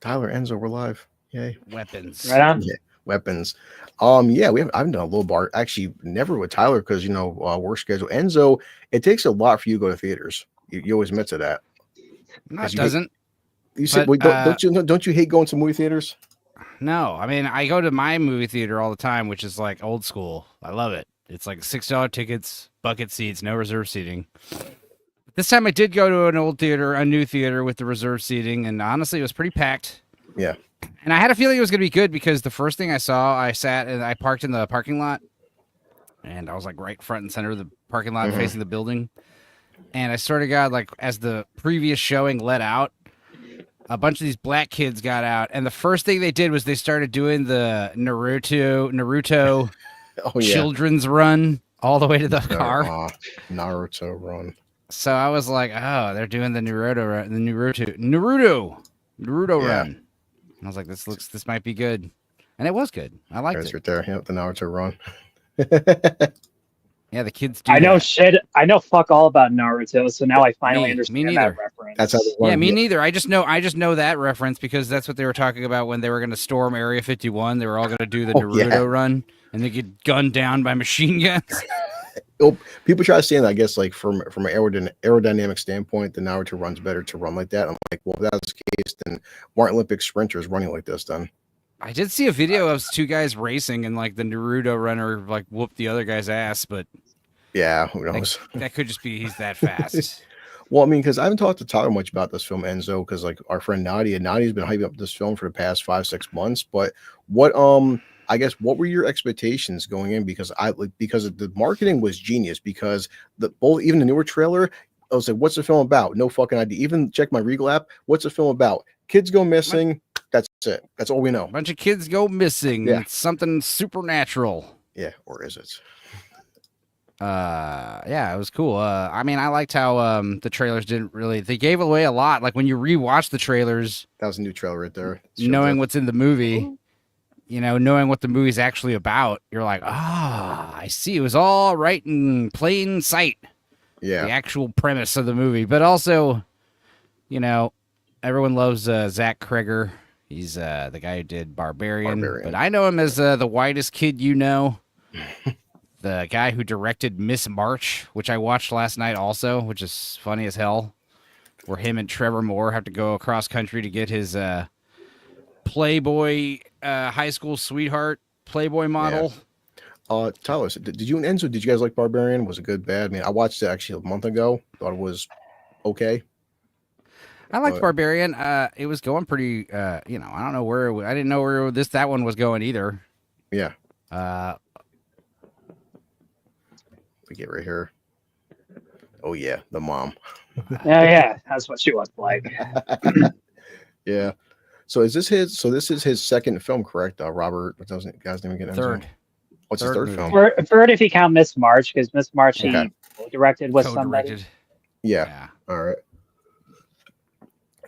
Tyler, Enzo, we're live. Yay. Weapons. Right on. Yeah. Weapons. Yeah, I haven't done a little bar. Actually, never with Tyler because work schedule. Enzo, it takes a lot for you to go to theaters. You always admit to that. No, 'Cause it doesn't. You said, But, wait, don't you hate going to movie theaters? No, I mean, I go to my movie theater all the time, which is like old school. I love it. It's like $6 tickets, bucket seats, no reserve seating. This time I did go to an old theater, a new theater with the reserve seating, and honestly, it was pretty packed. Yeah. And I had a feeling it was going to be good because the first thing I saw, I sat and I parked in the parking lot, and I was like right front and center of the parking lot facing the building. And I swear to God, like as the previous showing let out, a bunch of these black kids got out, and the first thing they did was they started doing the Naruto Oh yeah. children's run all the way to the car. Naruto run. So I was like, oh, they're doing the Naruto run, Yeah. run. I was like, this might be good, and it was good. I liked That's it. right there. Yep, the Naruto run. Yeah, the kids do. I know that. shit. I know fuck all about Naruto, so now I finally Me understand neither. that reference. That's how they run. Yeah, me neither. I just know that reference because that's what they were talking about when they were going to storm Area 51. They were all going to do the Naruto run, and they get gunned down by machine guns. Oh, people try to say that, I guess, like from an aerodynamic standpoint, the Naruto run's better to run like that. I'm like, well, if that's the case, then why aren't Olympic sprinters running like this then? I did see a video of two guys racing, and like the Naruto runner like whooped the other guy's ass, but Yeah, who knows? that could just be he's that fast. Well, I mean, because I haven't talked to Tyler much about this film, Enzo, because like our friend Nadia's been hyping up this film for the past 5-6 months. But what I guess what were your expectations going in? Because the marketing was genius. Because even the newer trailer, I was like, "What's the film about?" No fucking idea. Even check my Regal app. What's the film about? Kids go missing. That's it. That's all we know. A bunch of kids go missing. Yeah. It's something supernatural. Yeah, or is it? Yeah, it was cool. I mean, I liked how the trailers they gave away a lot. Like when you rewatch the trailers, That was a new trailer right there. knowing what's in the movie, knowing what the movie's actually about, you're like, I see. It was all right in plain sight. Yeah. The actual premise of the movie, but also, everyone loves Zach Kreger. He's the guy who did Barbarian. But I know him as the whitest kid you know. The guy who directed Miss March, which I watched last night also, which is funny as hell, where him and Trevor Moore have to go across country to get his Playboy high school sweetheart Playboy model. Yeah. Tyler, did you and Enzo, did you guys like Barbarian? Was it good, bad? I mean, I watched it actually a month ago. Thought it was okay. I liked Barbarian. It was going pretty, I don't know where, I didn't know where that one was going either. Yeah. We get right here. Oh yeah, the mom. Yeah, that's what she looked like. Yeah. So this is his second film, correct? Robert, what doesn't guy's name again? Third. What's his third film? Third, if you count Miss March, because Miss March he directed with somebody. Co-directed. Yeah. All right.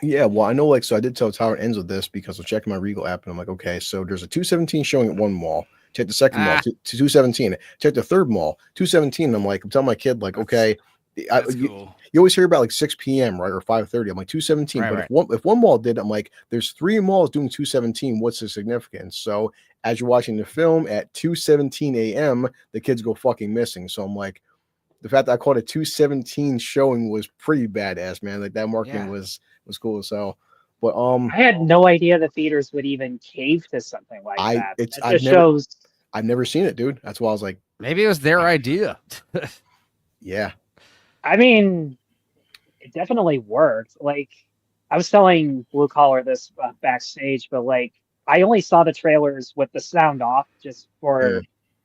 Yeah, well, I know, like, so I did tell Tyler and Enzo this because I'm checking my Regal app and I'm like, okay, so there's a 217 showing at one mall. Check the second mall, 217. Check the third mall, 217. And I'm telling my kid, like, okay, Cool. you always hear about like 6 p.m., right? Or 5:30. I'm like 217. Right, but if one mall did, I'm like, there's 3 malls doing 217. What's the significance? So as you're watching the film at 2:17 a.m., the kids go fucking missing. So I'm like, the fact that I called it 217 showing was pretty badass, man. Like that marketing was cool as hell. But I had no idea the theaters would even cave to something like that. I've never seen it, dude. That's why I was like, maybe it was their idea. Yeah. I mean, it definitely worked. Like, I was telling Blue Collar this backstage, but like, I only saw the trailers with the sound off just for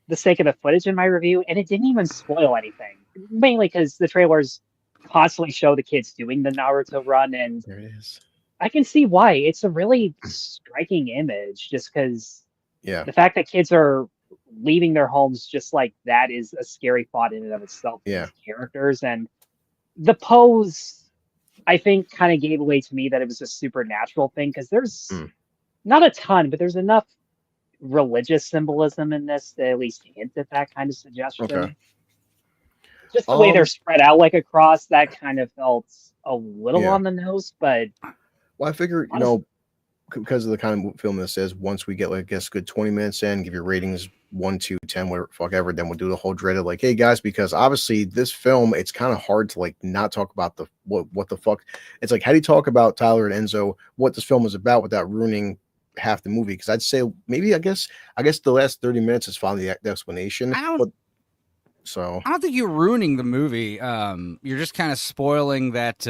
the sake of the footage in my review, and it didn't even spoil anything. Mainly because the trailers constantly show the kids doing the Naruto run, and there it is. I can see why. It's a really striking image, just because the fact that kids are leaving their homes just like that is a scary thought in and of itself. Yeah. Characters, and the pose, I think, kind of gave away to me that it was a supernatural thing, because there's not a ton, but there's enough religious symbolism in this to at least hint at that kind of suggestion. Okay. Just the way they're spread out like a cross, that kind of felt a little on the nose, but well, I figure, because of the kind of film this is, once we get like, I guess, good 20 minutes in, give your ratings 1, 2, 10, whatever, fuck ever, then we'll do the whole dreaded like, hey guys, because obviously this film, it's kind of hard to like not talk about the what the fuck. It's like, how do you talk about Tyler and Enzo, what this film is about without ruining half the movie? Because I'd say maybe I guess the last 30 minutes is finally the explanation. I don't think you're ruining the movie. You're just kind of spoiling that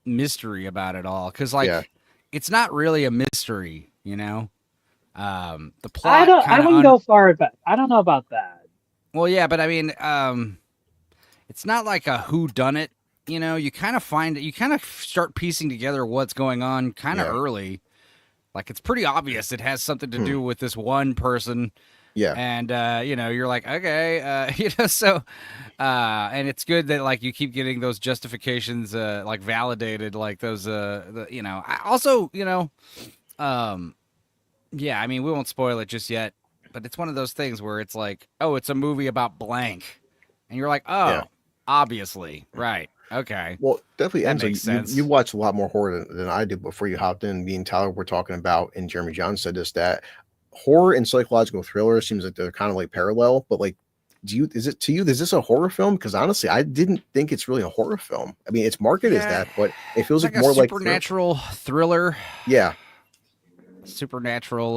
mystery about it all, because like it's not really a mystery, you know. The plot. I wouldn't go far, but I don't know about that. Well, yeah, but I mean, it's not like a whodunit. You know, you kind of start piecing together what's going on kind of early. Like it's pretty obvious it has something to do with this one person. Yeah. And you know, you're like, okay, you know, so and it's good that like you keep getting those justifications like validated, like those you know. I also, you know, yeah, I mean, we won't spoil it just yet, but it's one of those things where it's like, oh, it's a movie about blank. And you're like, oh, obviously, right. Okay. Well, definitely, that Enzo, makes sense. You watch a lot more horror than I did before you hopped in. Me and Tyler were talking about, and Jeremy John said this, that horror and psychological thriller seems like they're kind of like parallel, but like, is this a horror film? Because honestly, I didn't think it's really a horror film. I mean, it's marketed as that, but it feels like more like supernatural thriller. Yeah. Supernatural,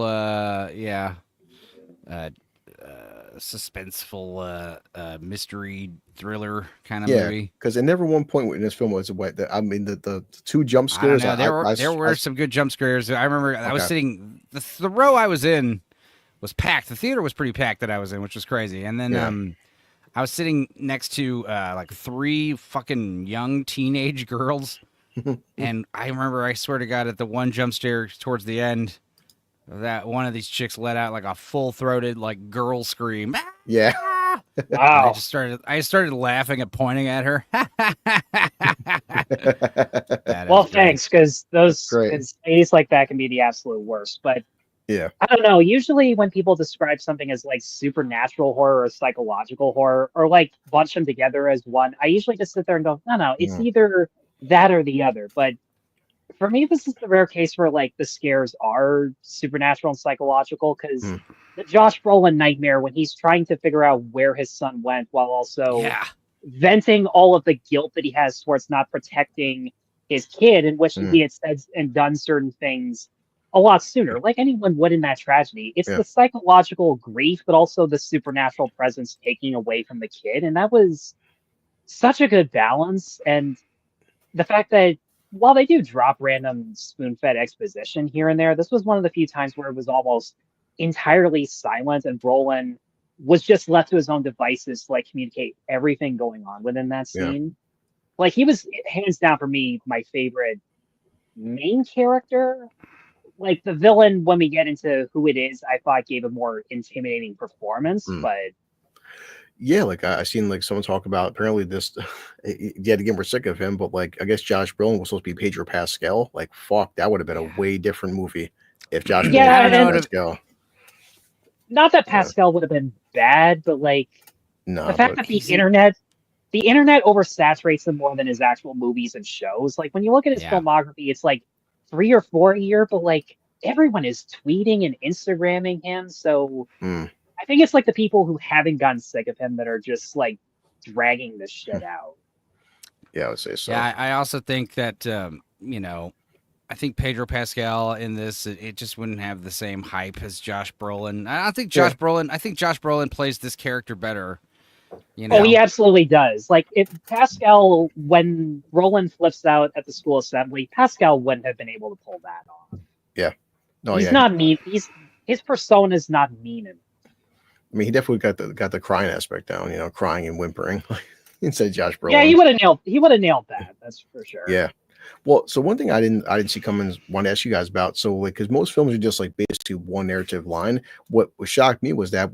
suspenseful, mystery thriller kind of movie. Because at never one point in this film was what I mean, the two jump scares. There were some good jump scares. I remember I was sitting the row I was in was packed. The theater was pretty packed that I was in, which was crazy. And then I was sitting next to like 3 fucking young teenage girls. And I remember, I swear to God, at the one jump scare towards the end, that one of these chicks let out like a full-throated like girl scream. Yeah. Wow. I started laughing and pointing at her. Well, thanks, because those ladies like that can be the absolute worst. But yeah, I don't know. Usually when people describe something as like supernatural horror or psychological horror, or like bunch them together as one, I usually just sit there and go, no, it's either that or the other. But for me, this is the rare case where like the scares are supernatural and psychological, because the Josh Brolin nightmare, when he's trying to figure out where his son went while also venting all of the guilt that he has towards not protecting his kid, in which he had said and done certain things a lot sooner, like anyone would in that tragedy. It's the psychological grief, but also the supernatural presence taking away from the kid. And that was such a good balance. And the fact that while they do drop random spoon-fed exposition here and there, this was one of the few times where it was almost entirely silent, and Brolin was just left to his own devices to like communicate everything going on within that scene. Like, he was hands down for me my favorite main character. Like, the villain, when we get into who it is, I thought gave a more intimidating performance, but yeah, like I seen like someone talk about, apparently this, yet again, we're sick of him, but like, I guess Josh Brolin was supposed to be Pedro Pascal. Like, fuck, that would have been a way different movie if Josh Brolin was Pascal. Not that Pascal would have been bad, but like, the fact that the internet oversaturates him more than his actual movies and shows. Like, when you look at his filmography, it's like 3 or 4 a year, but like, everyone is tweeting and Instagramming him, so I think it's like the people who haven't gotten sick of him that are just like dragging this shit out. Yeah, I would say so. Yeah, I also think that you know, I think Pedro Pascal in this, it just wouldn't have the same hype as Josh Brolin. I think Josh Brolin plays this character better. You know? Oh, he absolutely does. Like, if Pascal, when Brolin flips out at the school assembly, Pascal wouldn't have been able to pull that off. Yeah. No, he's not mean. His persona is not mean. I mean, he definitely got the crying aspect down, you know, crying and whimpering instead of Josh Brolin. Yeah, he would have nailed that. That's for sure. Yeah. Well, so one thing I didn't see coming, want to ask you guys about. So, like, because most films are just like basically one narrative line. What shocked me was that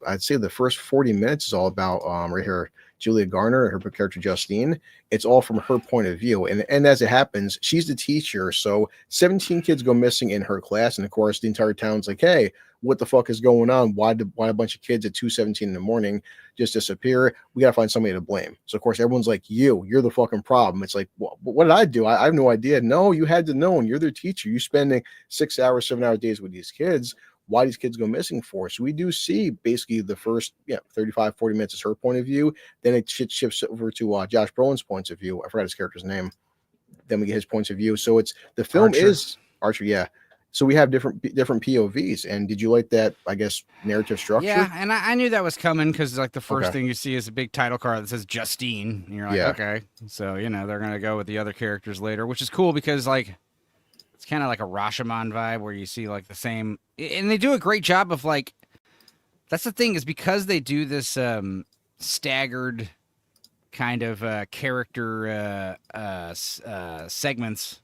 I'd say the first 40 minutes is all about right here, Julia Garner, her character Justine, it's all from her point of view. And as it happens, she's the teacher. So 17 kids go missing in her class. And of course, the entire town's like, hey, what the fuck is going on? Why a bunch of kids at 2:17 in the morning just disappear? We got to find somebody to blame. So of course, everyone's like, you're the fucking problem. It's like, what did I do? I have no idea. No, you had to know. And you're their teacher. You're spending 6 hours, 7-hour days with these kids. Why these kids go missing for? So we do see basically the first 35, 40 minutes is her point of view. Then it shifts over to Josh Brolin's points of view. I forgot his character's name. Then we get his points of view. So it's the film Archer. is Archer, yeah. So we have different POVs. And did you like that, I guess, narrative structure? Yeah, and I knew that was coming because like the first Okay. thing you see is a big title card that says Justine. And you're like, Yeah. okay. So, you know, they're going to go with the other characters later, which is cool because like it's kind of like a Rashomon vibe where you see like the same, and they do a great job of like, that's the thing is because they do this staggered kind of character segments.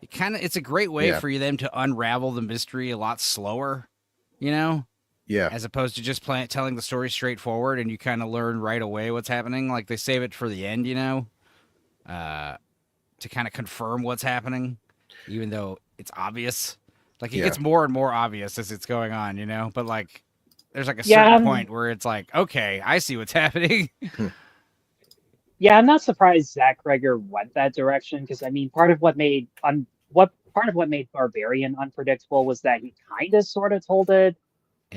It's a great way for them to unravel the mystery a lot slower, you know? Yeah. As opposed to just telling the story straightforward and you kind of learn right away what's happening. Like they save it for the end, you know, to kind of confirm what's happening, even though it's obvious. Like it gets more and more obvious as it's going on, you know, but like there's like a certain point where it's like, okay, I see what's happening. Yeah, I'm not surprised Zach Kreger went that direction because I mean, part of what made Barbarian unpredictable was that he kind of sort of told it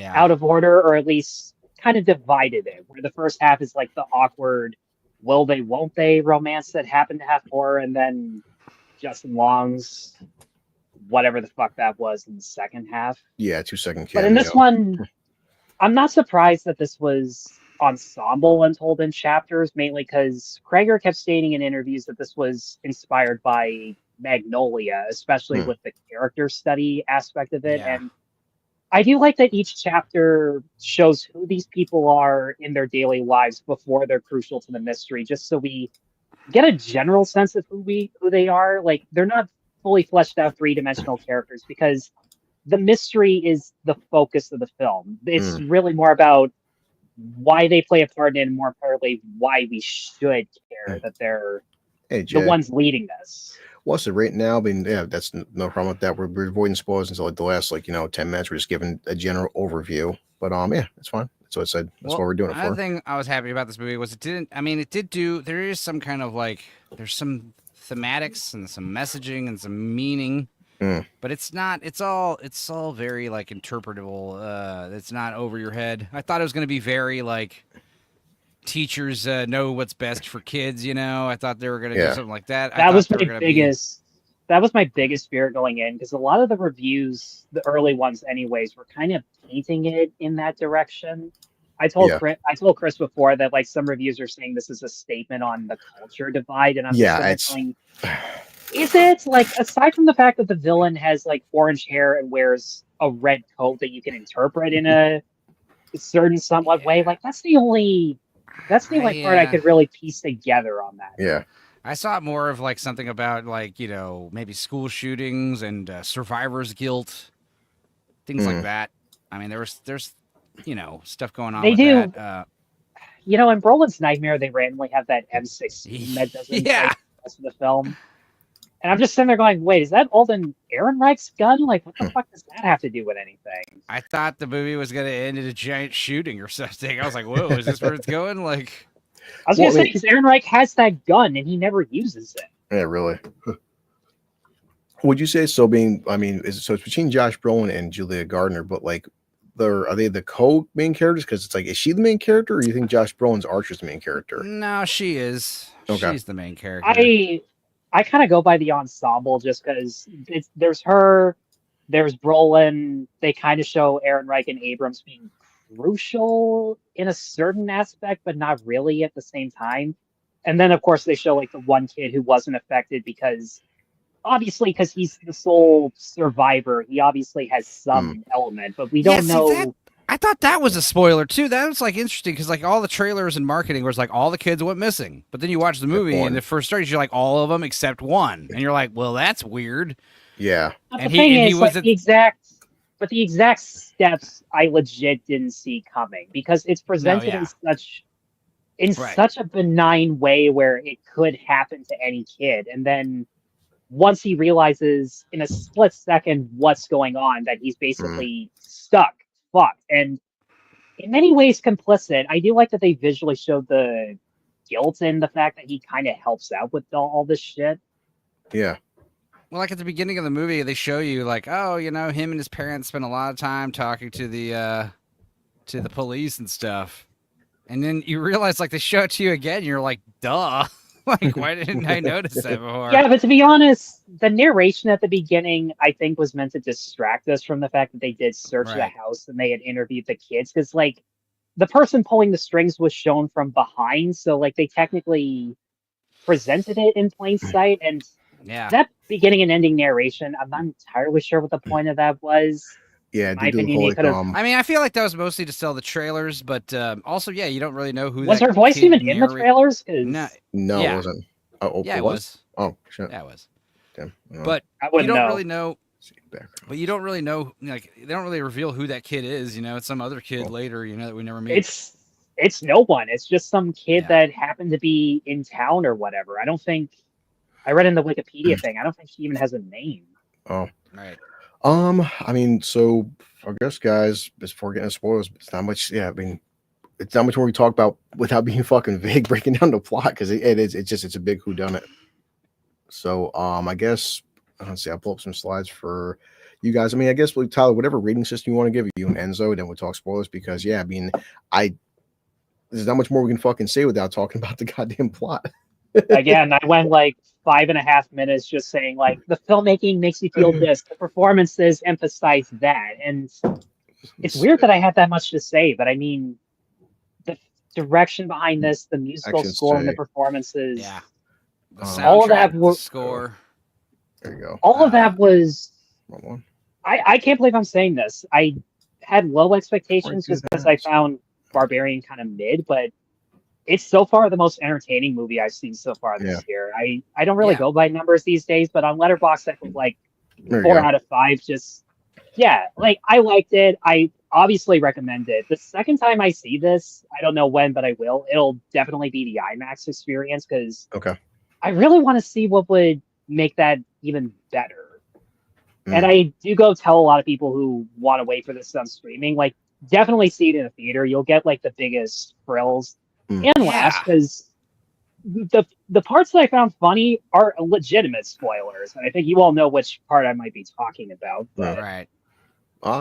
out of order, or at least kind of divided it. Where the first half is like the awkward, will they, won't they romance that happened to have horror, and then Justin Long's whatever the fuck that was in the second half. Yeah, 2-second cameo. But in this one, I'm not surprised that this was ensemble and told in chapters, mainly because Kreger kept stating in interviews that this was inspired by Magnolia, especially with the character study aspect of it. And I do like that each chapter shows who these people are in their daily lives before they're crucial to the mystery, just so we get a general sense of who they are. Like, they're not fully fleshed out 3-dimensional characters because the mystery is the focus of the film. It's really more about why they play a part in it, and more importantly, why we should care that they're the ones leading this. What's the rate now? I mean, yeah, that's no problem with that. We're avoiding spoilers until like the last 10 minutes. We're just giving a general overview. But yeah, it's fine. That's what I said. That's what we're doing it for. Another thing I was happy about this movie was there is some kind of like, there's some thematics and some messaging and some meaning. But it's all very like interpretable. It's not over your head. I thought it was going to be very like teachers know what's best for kids, you know. I thought they were going to do something like that. That was my biggest fear going in, because a lot of the reviews, the early ones anyways, were kind of painting it in that direction. I told Chris before that like some reviews are saying this is a statement on the culture divide, and I'm is it like, aside from the fact that the villain has like orange hair and wears a red coat that you can interpret in a certain somewhat way, like that's the only part I could really piece together on that. Yeah. I saw it more of like something about like, you know, maybe school shootings and survivor's guilt, things like that. I mean, there's stuff going on. That. You know, in Brolin's Nightmare, they randomly have that M16 that doesn't the rest of the film. And I'm just sitting there going, wait, is that Alden Ehrenreich's gun? Like, what the fuck does that have to do with anything? I thought the movie was going to end in a giant shooting or something. I was like, whoa, is this where it's going? Like, I was going to say, because Ehrenreich has that gun and he never uses it. Yeah, really. Would you say so? It's between Josh Brolin and Julia Gardner, but like, are they the co-main characters? Because it's like, is she the main character, or you think Josh Brolin's Archer's the main character? No, she is. Okay. She's the main character. I kind of go by the ensemble just because there's her, there's Brolin. They kind of show Ehrenreich and Abrams being crucial in a certain aspect, but not really at the same time. And then, of course, they show like the one kid who wasn't affected because he's the sole survivor. He obviously has some element, but we don't know. I thought that was a spoiler too. That was like interesting because like all the trailers and marketing was like all the kids went missing, but then you watch the movie and the first starts you're like all of them except one, and you're like, well, that's weird. Yeah. And he was the exact steps I legit didn't see coming because it's presented in such in Right. such a benign way where it could happen to any kid. And then once he realizes in a split second what's going on, that he's basically stuck, fucked, and in many ways complicit. I do like that they visually showed the guilt in the fact that he kind of helps out with all this shit. Yeah. Well, like at the beginning of the movie, they show you like, oh, you know, him and his parents spent a lot of time talking to the police and stuff, and then you realize like they show it to you again, and you're like, duh, like why didn't I notice that before? Yeah, but to be honest, the narration at the beginning, I think, was meant to distract us from the fact that they did search the Right. house and they had interviewed the kids. Because, like, the person pulling the strings was shown from behind. So, like, they technically presented it in plain sight. And Yeah. that beginning and ending narration, I'm not entirely sure what the point of that was. Yeah, In they my do the opinion, whole, they like, could have. I mean, I feel like that was mostly to sell the trailers, but also, yeah, you don't really know who Was that her voice kid even in the narrate- trailers? 'Cause No, no, Yeah. it wasn't. Oh, yeah, it it was. was. Oh shit. Yeah, it was. Damn. But I you wouldn't don't know. really know. Background. But you don't really know. Like, they don't really reveal who that kid is. You know, it's some other kid Well, later. You know, that we never meet. It's no one. It's just some kid Yeah. that happened to be in town or whatever. I don't think I read in the Wikipedia thing. I don't think she even has a name. Oh. Right. I mean, so I guess, guys, before getting into spoilers, it's not much. Yeah, I mean, it's not much more we talk about without being fucking vague, breaking down the plot, because it is. It's a big whodunit. So, I guess let's see. I'll pull up some slides for you guys. I mean, I guess, like, Tyler, whatever rating system you want to give you and Enzo, then we'll talk spoilers, because yeah, I mean, there's not much more we can fucking say without talking about the goddamn plot. Again, I went like 5.5 minutes just saying like the filmmaking makes you feel this, the performances emphasize that, and it's weird that I had that much to say, but I mean, the direction behind this, the musical Action score, and the say. performances, Yeah. The All of that soundtrack, were- the score. There you go. all of that was. Wrong one. I can't believe I'm saying this. I had low expectations just because I found Barbarian kind of mid, but it's so far the most entertaining movie I've seen so far this year. I don't really Yeah. go by numbers these days, but on Letterboxd I put like There you 4 go. out of 5. Just like I liked it. I obviously recommend it. The second time I see this, I don't know when, but I will. It'll definitely be the IMAX experience because Okay. I really want to see what would make that even better. And I do go tell a lot of people who want to wait for this on streaming, like, definitely see it in a theater. You'll get like the biggest thrills and laughs, because the parts that I found funny are legitimate spoilers. And I think you all know which part I might be talking about. But Right.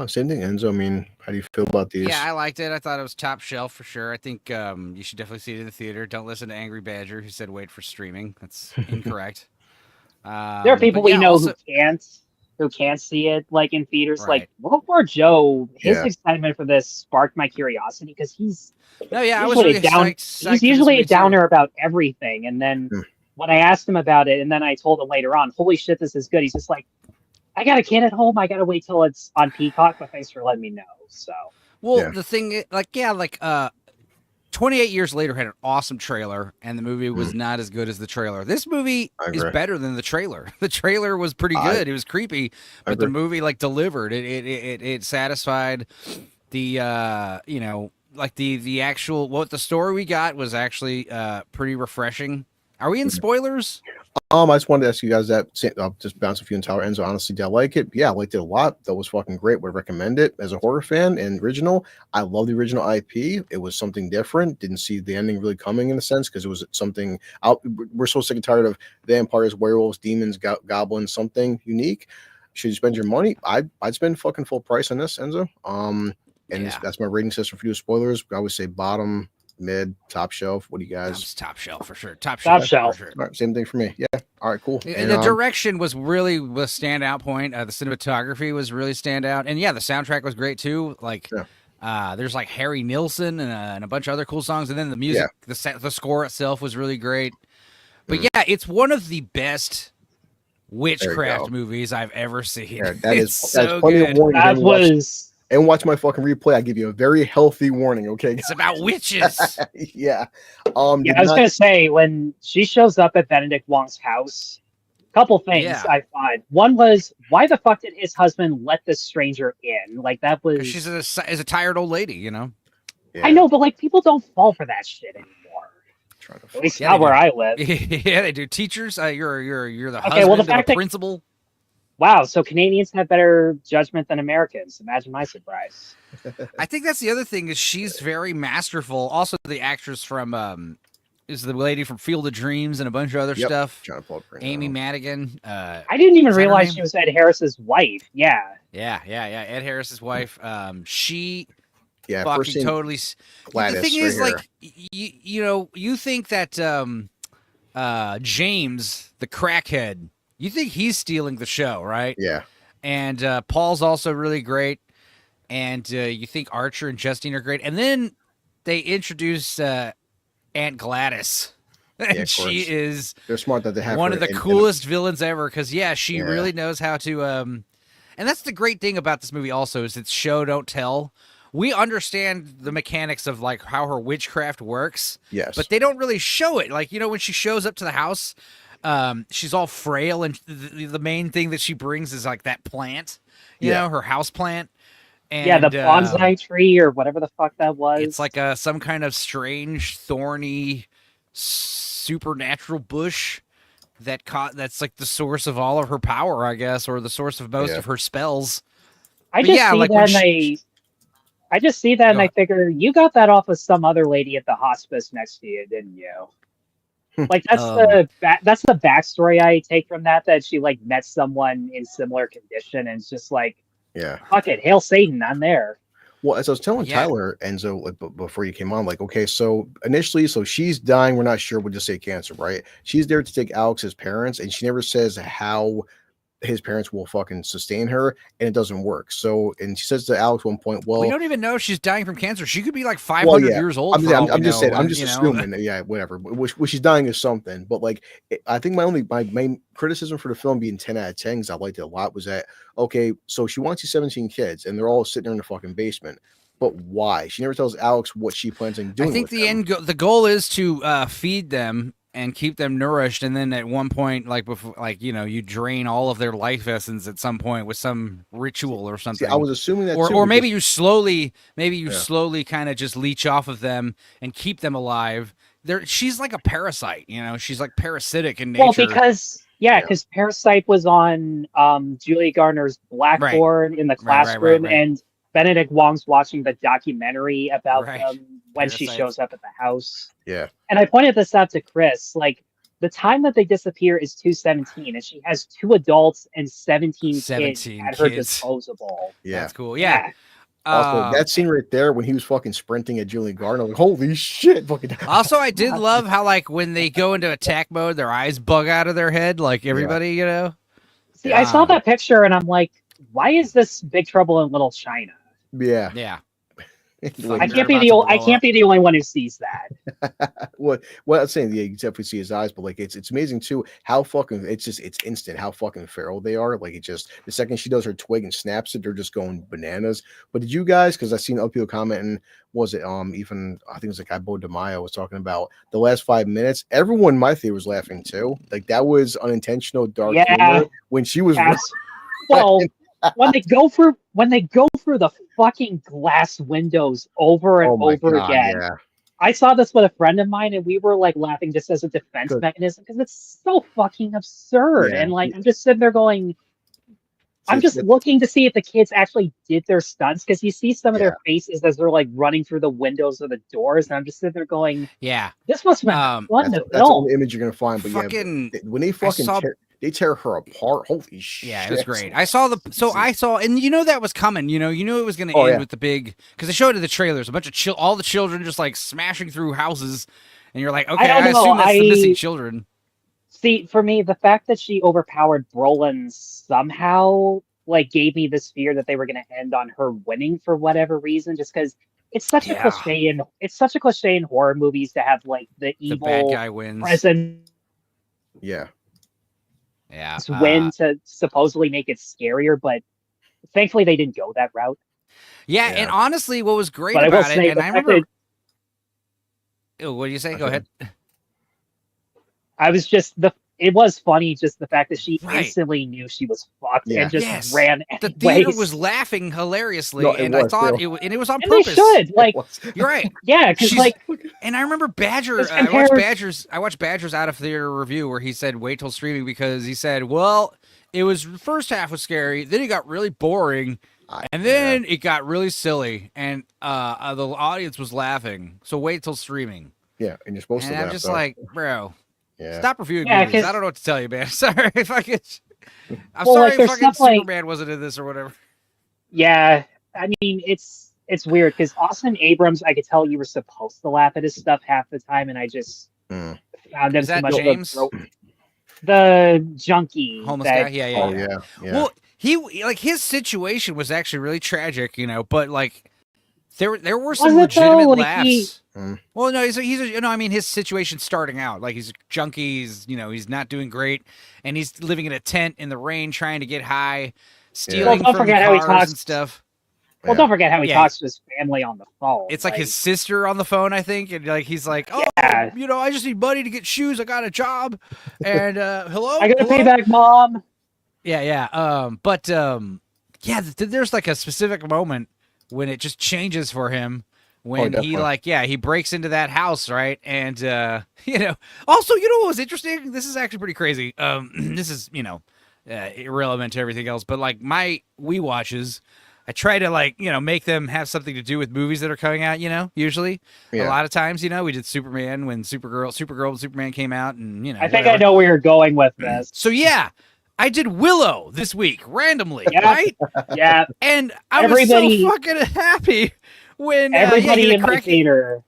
Same thing, Enzo. I mean, how do you feel about these? Yeah, I liked it. I thought it was top shelf for sure. I think you should definitely see it in the theater. Don't listen to Angry Badger who said wait for streaming. That's incorrect. there are people but we yeah, know also- who can't see it like in theaters. Right. Like World War Joe, his Yeah. excitement for this sparked my curiosity because he's No, yeah, I was usually really a down. psyched for He's this usually a movie, too. downer about everything, and then when I asked him about it, and then I told him later on, "Holy shit, this is good." He's just like, "I got a kid at home. I gotta wait till it's on Peacock." But thanks for letting me know. So Well, Yeah. the thing, 28 years later had an awesome trailer, and the movie was not as good as the trailer. This movie I is agree. better than the trailer. The trailer was pretty good. It was creepy, but the agree. movie delivered. It satisfied the the actual what the story we got was actually pretty refreshing. Are we in spoilers? I just wanted to ask you guys that. I'll just bounce a few in Tower Enzo. Honestly, did I like it? Yeah, I liked it a lot. That was fucking great. Would recommend it as a horror fan and original. I love the original IP. It was something different. Didn't see the ending really coming in a sense because it was something out. We're so sick and tired of vampires, werewolves, demons, goblins. Something unique. Should you spend your money? I'd spend fucking full price on this, Enzo. That's my rating system for you. Spoilers. I would say bottom, mid, top shelf. What do you guys? It's top shelf for sure. Top Top shelf. shelf. For sure. All right, same thing for me. Yeah. All right, cool. And the direction was really the standout point. The cinematography was really standout, and yeah, the soundtrack was great too. There's like Harry Nilsson and a bunch of other cool songs, and then the music, the score itself was really great. But yeah, it's one of the best witchcraft movies I've ever seen. Yeah, It's so plenty good. of warning. that was. And watch my fucking replay. I give you a very healthy warning, okay? It's about witches. Yeah. Yeah, I was gonna say when she shows up at Benedict Wong's house, couple things I find. One was, why the fuck did his husband let this stranger in? Like that was. She's a tired old lady, you know. Yeah. I know, but like people don't fall for that shit anymore. Trying to At least Yeah, not they where do. I live. Yeah, they do. Teachers, you're the Okay, husband well, the of fact a that- principal. Wow, so Canadians have better judgment than Americans. Imagine my surprise. I think that's the other thing is she's very masterful. Also, the actress from is the lady from Field of Dreams and a bunch of other Yep. stuff. Trying to pull up right Amy now. Madigan. I didn't even Is that her realize name? she was Ed Harris's wife. Yeah. Yeah. Ed Harris's wife. She Yeah, fucking first scene, totally. Gladys, The thing right is, here. like, you think that James, the crackhead, you think he's stealing the show, right? Yeah, And Paul's also really great. And you think Archer and Justine are great. And then they introduce Aunt Gladys. And of she course. is they're smart that they have one her of the in- coolest villains ever. Because, she Yeah. really knows how to. And that's the great thing about this movie also is it's show, don't tell. We understand the mechanics of like how her witchcraft works, yes, but they don't really show it. Like, when she shows up to the house, she's all frail, and the main thing that she brings is like that plant, her house plant. And, Yeah, the bonsai tree or whatever the fuck that was. It's like some kind of strange, thorny, supernatural bush that's like the source of all of her power, I guess, or the source of most Yeah. of her spells. I but just yeah, see like that when and I just see that and Go I figure you got that off of some other lady at the hospice next to you, didn't you? Like that's that's the backstory I take from that she like met someone in similar condition and it's just like, yeah. fuck it, hail Satan, I'm there. Well, as I was telling Yeah. Tyler, Enzo, like, before you came on, like, okay, so initially, so she's dying. We're not sure. We'll just say cancer, right? She's there to take Alex's parents, and she never says how his parents will fucking sustain her, and it doesn't work. So, and she says to Alex at one point, well, we don't even know if she's dying from cancer. She could be like 500 yeah. years old. I'm for all just we saying, know, I'm just you know? assuming that, yeah, whatever. What she's dying is something, but like, I think my main criticism for the film being 10 out of 10, because I liked it a lot, was that, okay, so she wants these 17 kids, and they're all sitting there in the fucking basement. But why? She never tells Alex what she plans on doing. I think with them. the goal is to feed them and keep them nourished, and then at one point, like before, like you drain all of their life essence at some point with some ritual or something. See, I was assuming that, too, or maybe because- you slowly kind of just leech off of them and keep them alive. She's like a parasite, She's like parasitic in nature. Well, because Parasite was on Julia Garner's blackboard in the classroom, right. and Benedict Wong's watching the documentary about them when she Parasite. shows up at the house. Yeah. And I pointed this out to Chris, like the time that they disappear is 217, and she has 2 adults and 17 kids 17 at her kids. disposable. Yeah. That's cool. Yeah. Also, that scene right there when he was fucking sprinting at Julia Garner, like, holy shit, fucking. Also, I did love how, like, when they go into attack mode, their eyes bug out of their head, like everybody, See, I saw that picture and I'm like, why is this Big Trouble in Little China? Yeah. Yeah. Like, I can't be the only one who sees that. well, I'm saying, yeah, you definitely see his eyes, but like it's amazing too how fucking it's instant how fucking feral they are. Like, it just the second she does her twig and snaps it, they're just going bananas. But did you guys? Because I seen other people commenting, was it even I think it was like Bo DeMaio was talking about the last 5 minutes. Everyone in my theater was laughing too. Like, that was unintentional dark humor when she was. Well, when they go through the fucking glass windows over and over again. Yeah. I saw this with a friend of mine and we were like laughing just as a defense mechanism because it's so fucking absurd. Yeah. And like I'm just sitting there going, I'm just looking to see if the kids actually did their stunts because you see some of their faces as they're like running through the windows of the doors, and I'm just sitting there going, yeah, this must have been fun to that's the film. only image you're gonna find. But when they fucking they tear her apart. Holy shit! Yeah, it was great. I saw and that was coming. You knew it was going to end with the big, because they showed it in the trailers. A bunch of all the children just like smashing through houses, and you're like, okay, I assume that's the missing children. See, for me, the fact that she overpowered Brolin somehow like gave me this fear that they were going to end on her winning for whatever reason, just because it's such a cliche in horror movies to have like the evil bad guy wins. Present. Yeah. Yeah. Win to supposedly make it scarier, but thankfully they didn't go that route. Yeah, and honestly, what was great about it, and I remember. What do you say? Go ahead. I was just it was funny just the fact that she Right. instantly knew she was fucked Yeah. and just Yes. ran The theater anyways. was laughing hilariously, No, it and I was, thought too. it was on And they purpose. should like, You're right. yeah, because She's- like, And I remember Badger. Just I watched compared- Badger's. I watched Badger's out of theater review where he said, "Wait till streaming," because he said, "Well, it was the first half was scary, then it got really boring, and then it got really silly, and the audience was laughing. So wait till streaming." Yeah, and you're supposed And to I'm laugh, just though. like, bro, yeah. stop reviewing Yeah, movies. 'cause- I don't know what to tell you, man. Sorry if I could. I'm Well, sorry like, if there's fucking stuff like- Superman wasn't in this or whatever. yeah, I mean, it's weird because Austin Abrams, I could tell you were supposed to laugh at his stuff half the time, and I just Mm. found him Is too that much James? of the junkie. Homeless that- guy. Yeah. Oh yeah. Yeah. Well, he like his situation was actually really tragic, you know, but like there were some Was it, though? legitimate Like, laughs. Mm. Well, no, he's you know, I mean, his situation starting out, like he's a junkie, you know, he's not doing great, and he's living in a tent in the rain, trying to get high, stealing Well, don't from forget how he cars talks- and stuff. Well, Yeah. don't forget how he Yeah. talks to his family on the phone. It's like his sister on the phone, I think, and like he's like, "Oh, Yeah. you know, I just need money to get shoes. I got a job, and hello, I gotta hello? pay back, mom. Yeah. Yeah, there's like a specific moment when it just changes for him when he definitely. like, yeah, he breaks into that house, right? And you know, also, you know what was interesting? This is actually pretty crazy. This is, you know, irrelevant to everything else, but like my Wii watches, I try to like, you know, make them have something to do with movies that are coming out, you know, usually. A Yeah. lot of times, you know, we did Superman when Supergirl and Superman came out, and you know, I think whatever. I know where you're going with this. So yeah, I did Willow this week randomly, Yeah. right? Yeah, And I Everybody- was so fucking happy when everybody yeah, in my theater,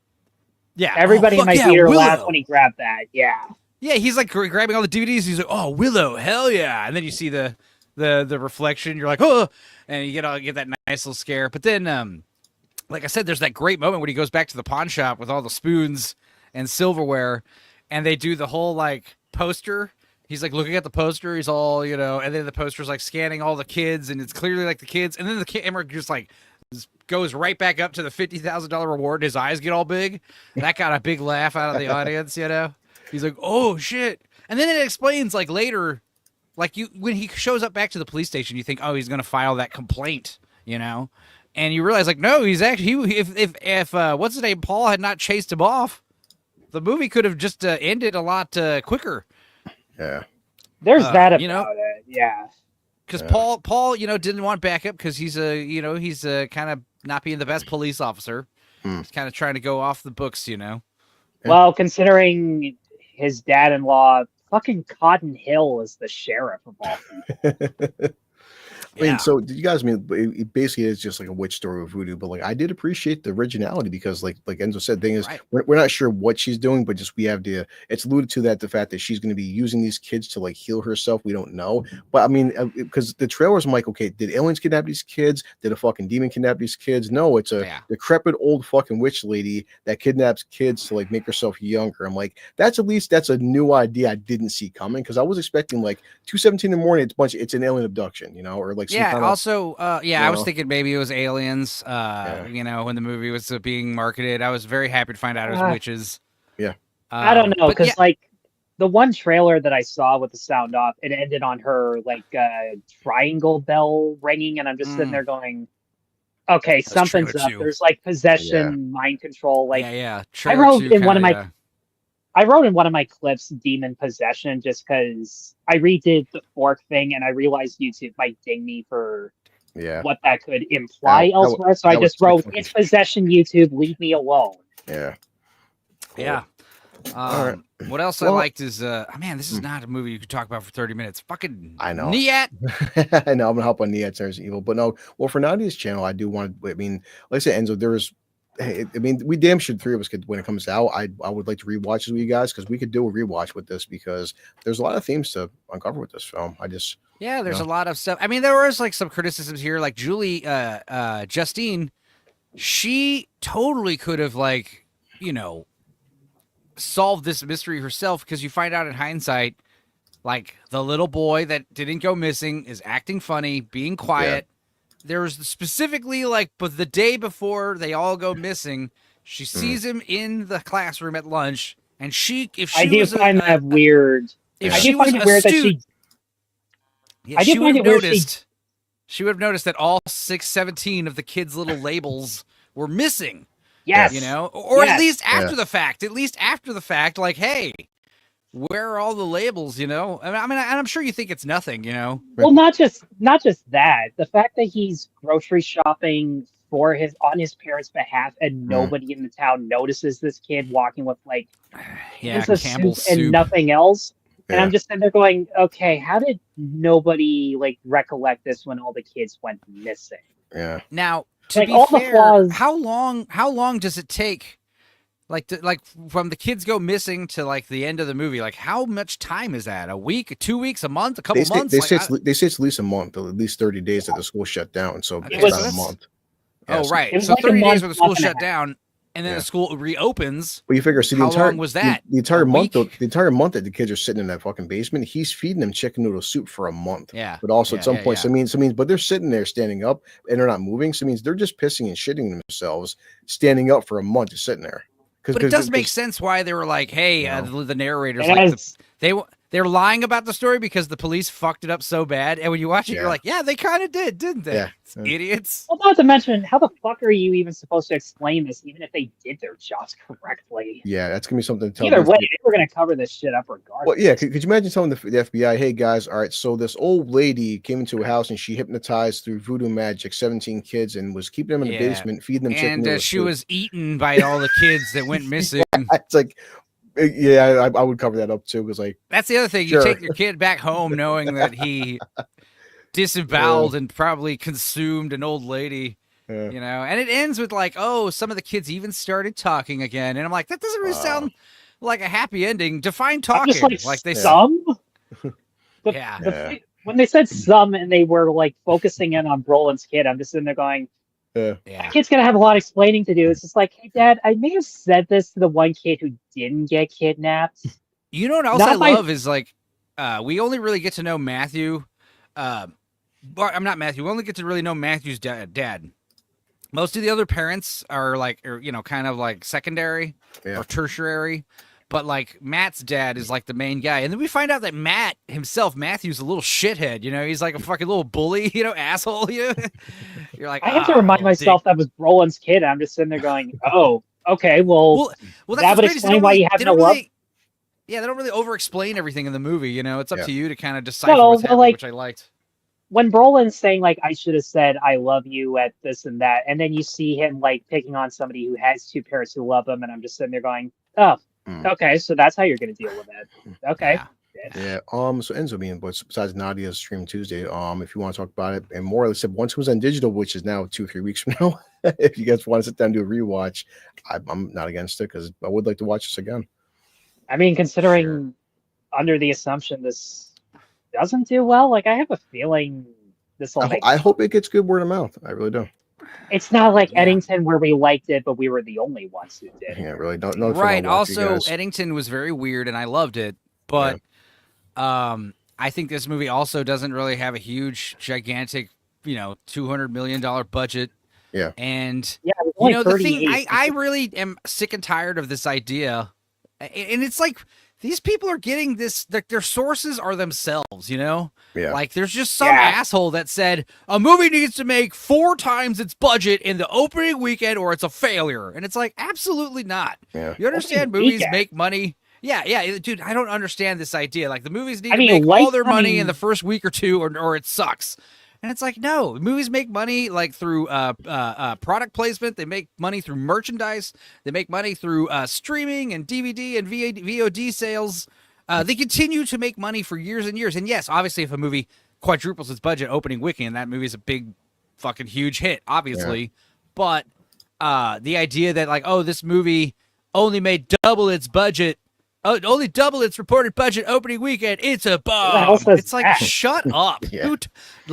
yeah, everybody oh, in my fuck yeah, theater Willow. laughed when he grabbed that. Yeah, Yeah, he's like grabbing all the DVDs. He's like, "Oh, Willow, hell yeah!" And then you see the reflection. You're like, "Oh!" And you get that nice little scare. But then, like I said, there's that great moment when he goes back to the pawn shop with all the spoons and silverware, and they do the whole like poster. He's like looking at the poster. He's all, you know, and then the poster's like scanning all the kids, and it's clearly like the kids. And then the camera just like goes right back up to the $50,000 reward. And his eyes get all big. That got a big laugh out of the audience, you know. He's like, "Oh shit!" And then it explains like later, like when he shows up back to the police station, you think, "Oh, he's gonna file that complaint," you know, and you realize like, no, he's actually if what's his name, Paul had not chased him off, the movie could have just ended a lot quicker. Yeah. there's that about you know- it. Yeah, Because Yeah. Paul, you know, didn't want backup because he's kind of not being the best police officer. Hmm. He's kind of trying to go off the books, you know. Yeah. well, considering his dad-in-law, fucking Cotton Hill is the sheriff of all people. I mean, Yeah. so did you guys it basically is just like a witch story with voodoo, but like I did appreciate the originality because like Enzo said, thing is Right. we're not sure what she's doing, but just we have it's alluded to that the fact that she's going to be using these kids to like heal herself. We don't know, but I mean, because the trailers, I'm like, okay, did aliens kidnap these kids? Did a fucking demon kidnap these kids? No, it's a Yeah. decrepit old fucking witch lady that kidnaps kids to like make herself younger. I'm like, that's a new idea I didn't see coming because I was expecting like 2:17 in the morning, it's an alien abduction, you know, or like some Yeah. kind of- Also, I was know? thinking maybe it was aliens. You know, when the movie was being marketed, I was very happy to find out it was Uh, witches. Yeah. I don't know, but because yeah, like the one trailer that I saw with the sound off, it ended on her like triangle bell ringing, and I'm just sitting Mm. there going, "Okay, something's trailer up." two. There's like possession, mind control. Like yeah. I wrote Trailer two in one of my- kinda- I wrote in one of my clips, "demon possession," just because I redid the fork thing, and I realized YouTube might ding me for yeah. what that could imply That wa- elsewhere. So I that was just wrote, tricky. "It's possession, YouTube. Leave me alone." Yeah. Yeah. All right. What else I Well- liked is man, this is not a movie you could talk about for 30 minutes. Fucking I know. Niet. I know I'm gonna help on Nia Terrence Evil, but no. Well, for Nadia's channel, I do want to. I mean, like I said, Enzo, I mean, we damn sure three of us could when it comes out. I would like to rewatch with you guys because we could do a rewatch with this because there's a lot of themes to uncover with this film. I just Yeah, there's Yeah. a lot of stuff. I mean, there was like some criticisms here, like Julie Justine, she totally could have like, you know, solved this mystery herself because you find out in hindsight, like the little boy that didn't go missing is acting funny, being quiet. There was specifically like, but the day before they all go missing, she sees him in the classroom at lunch, and if she I do was find that weird. if I she do was find it weird that astute, I do she would find have it weird noticed. She would have noticed that all 617 of the kids' little labels were missing. yes, You know, or at Yes. least after the fact. At least after the fact, like, hey, where are all the labels? You know, and I'm sure you think it's nothing. You know, Well, not just that. The fact that he's grocery shopping for on his parents' behalf, and nobody in the town notices this kid walking with like yeah, cans of Campbell's soup and soup. nothing else. And Yeah. I'm just sitting there going, okay, how did nobody like recollect this when all the kids went missing? Yeah. Now, to Like, be all the fair, flaws- how long does it take? Like from the kids go missing to like the end of the movie, like how much time is that? A week, 2 weeks, a month, a couple months? They Like, say it's at least a month, or at least 30 days that the school shut down. So Okay, it's so about a that's- month. Yeah, oh, so- right. It was So like a 30 days month, where the school month and a shut half. down, and then Yeah. the school reopens. Well, you figure, see, the How entire long was that? The entire A month, week? the entire month that the kids are sitting in that fucking basement, he's feeding them chicken noodle soup for a month. Yeah. But also Yeah, at some yeah, point, yeah. so means, but they're sitting there standing up and they're not moving. So it means they're just pissing and shitting themselves, standing up for a month, just sitting there. But it does make sense why they were like, "Hey, the narrators And like as- they're lying about the story because the police fucked it up so bad." And when you watch it, Yeah. you're like, "Yeah, they kind of did, didn't they? Yeah. Idiots." Well, not to mention, how the fuck are you even supposed to explain this, even if they did their jobs correctly? Yeah, that's gonna be something to tell. Either them. way, they were going to cover this shit up regardless. Well, yeah. Could you imagine telling the FBI, "Hey guys, all right, so this old lady came into a house and she hypnotized through voodoo magic 17 kids and was keeping them in the Yeah. basement, feeding them chicken And noodle she soup." was eaten by all the kids that went missing. It's like, yeah, I would cover that up too, because like, That's the other thing. Sure. You take your kid back home knowing that he disemboweled and probably consumed an old lady. yeah. You know, and it ends with like, oh, some of the kids even started talking again, and I'm like, that doesn't really sound like a happy ending. Define I'm talking, just like they some. Yeah. Yeah. When they said some and they were like focusing in on Brolin's kid, I'm just sitting there going, yeah. that kid's gonna have a lot of explaining to do. It's just like, hey, Dad, I may have said this to the one kid who didn't get kidnapped. You know what else Not I my- love is like, we only really get to know Matthew. I'm not Matthew. We only get to really know Matthew's dad. Most of the other parents are like, you know, kind of like secondary Yeah. or tertiary. But like Matt's dad is like the main guy, and then we find out that Matt himself, Matthew's a little shithead. You know, he's like a fucking little bully, you know, asshole. You know? You're like, I have to "Ah, remind little myself that was Brolin's kid. I'm just sitting there going, oh, okay, well, dick." Well, that that's would what's great is they explain don't why really- you have they no don't love. really- Yeah, they don't really over-explain everything in the movie. You know, it's up Yeah. to you to kind of decipher No, what's but, happening, like, which I liked. when Brolin's saying like I should have said I love you at this and that, and then you see him like picking on somebody who has two parents who love him, and I'm just sitting there going, oh, okay, so that's how you're going to deal with it. Okay. Yeah. Yeah. So Enzo being, but besides Nadia's stream Tuesday, if you want to talk about it and more, except once it was on digital, which is now 2-3 weeks from now, if you guys want to sit down and do a rewatch, I'm not against it because I would like to watch this again. I mean, considering under the assumption this doesn't do well, like I have a feeling this will make. I hope it gets good word of mouth. I really do. It's not like Yeah. Eddington where we liked it, but we were the only ones who did. Yeah, really. Don't know. Right. Also, Eddington was very weird, and I loved it. But I think this movie also doesn't really have a huge, gigantic, $200 million budget. Yeah. And Yeah, it was only the thing 38. I really am sick and tired of this idea, and it's like these people are getting this. Their sources are themselves. Yeah. Like there's just some Yeah. asshole that said a movie needs to make 4 times its budget in the opening weekend or it's a failure. And it's like, absolutely not. Yeah. You understand Opening movies weekend. make money. Yeah, dude, I don't understand this idea. Like the movies need I to mean, make all their Lifetime- money in the first week or two or it sucks. And it's like, no, movies make money like through product placement. They make money through merchandise. They make money through streaming and DVD and VOD sales. They continue to make money for years and years. And yes, obviously, if a movie quadruples its budget opening weekend, that movie's a big, fucking huge hit, obviously. But the idea that like, oh, this movie only made double its budget. Only double its reported budget opening weekend. It's a bomb. hell says It's like, that? shut up. Yeah.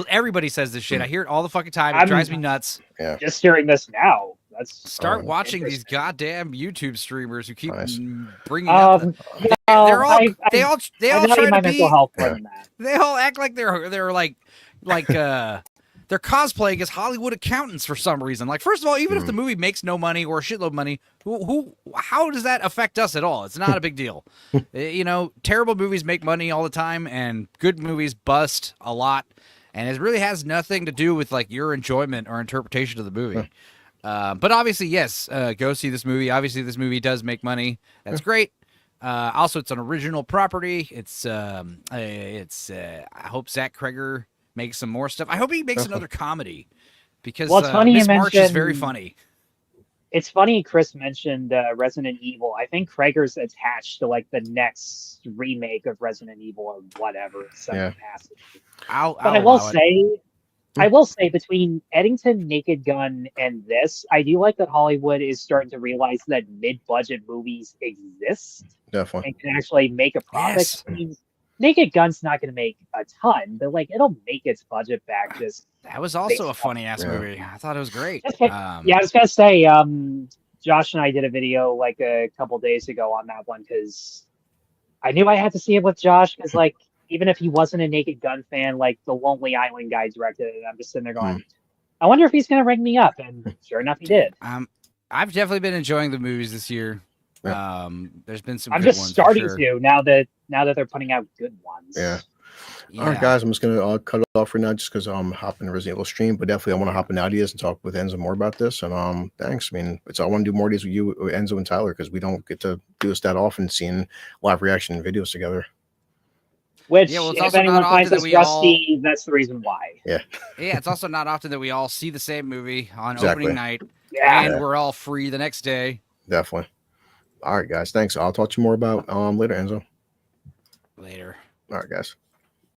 Everybody says this shit. I hear it all the fucking time. It I'm- drives me nuts. Just hearing this now. That's Start Oh, watching these interesting. goddamn YouTube streamers who keep Nice. bringing up. No, They're all. They all. They I'm all not try in my to be. mental health more Yeah. than that. They all act like they're like they're they're cosplaying as Hollywood accountants for some reason. Like, first of all, even if the movie makes no money or a shitload of money, how does that affect us at all? It's not a big deal. You know, terrible movies make money all the time, and good movies bust a lot. And it really has nothing to do with like your enjoyment or interpretation of the movie. But obviously, yes, go see this movie. Obviously, this movie does make money. That's great. Also, it's an original property. I hope Zach Kreger makes some more stuff. I hope he makes another comedy because Well, it's funny Miss you March is mentioned- very funny. It's funny Chris mentioned Resident Evil. I think Krager's attached to like the next remake of Resident Evil or whatever. in some capacity. But I will say, between Eddington, Naked Gun, and this, I do like that Hollywood is starting to realize that mid-budget movies exist Definitely. and can actually make a profit. Yes. I mean, Naked Gun's not going to make a ton, but like it'll make its budget back. Just That was also a funny ass Yeah. movie. I thought it was great. yeah, I was gonna say, Josh and I did a video like a couple days ago on that one because I knew I had to see it with Josh because like even if he wasn't a Naked Gun fan, like the Lonely Island guy directed it, and I'm just sitting there going, I wonder if he's gonna ring me up, and sure enough, he did. I've definitely been enjoying the movies this year. Yeah. There's been some. I'm good just ones for starting sure. to now that they're putting out good ones. Yeah. Yeah. All right, guys, I'm just gonna cut it off for now, just because I'm hopping the Resident Evil stream. But definitely, I want to hop in Nadia's and talk with Enzo more about this. And thanks. I mean, I want to do more of these with you, Enzo and Tyler, because we don't get to do this that often, seeing live reaction videos together. Which, Yeah, well, it's if also anyone not finds often us that we rusty, that's the reason why. Yeah, it's also not often that we all see the same movie on Exactly. opening night, Yeah. and we're all free the next day. Definitely. All right, guys. Thanks. I'll talk to you more about later, Enzo. Later. All right, guys.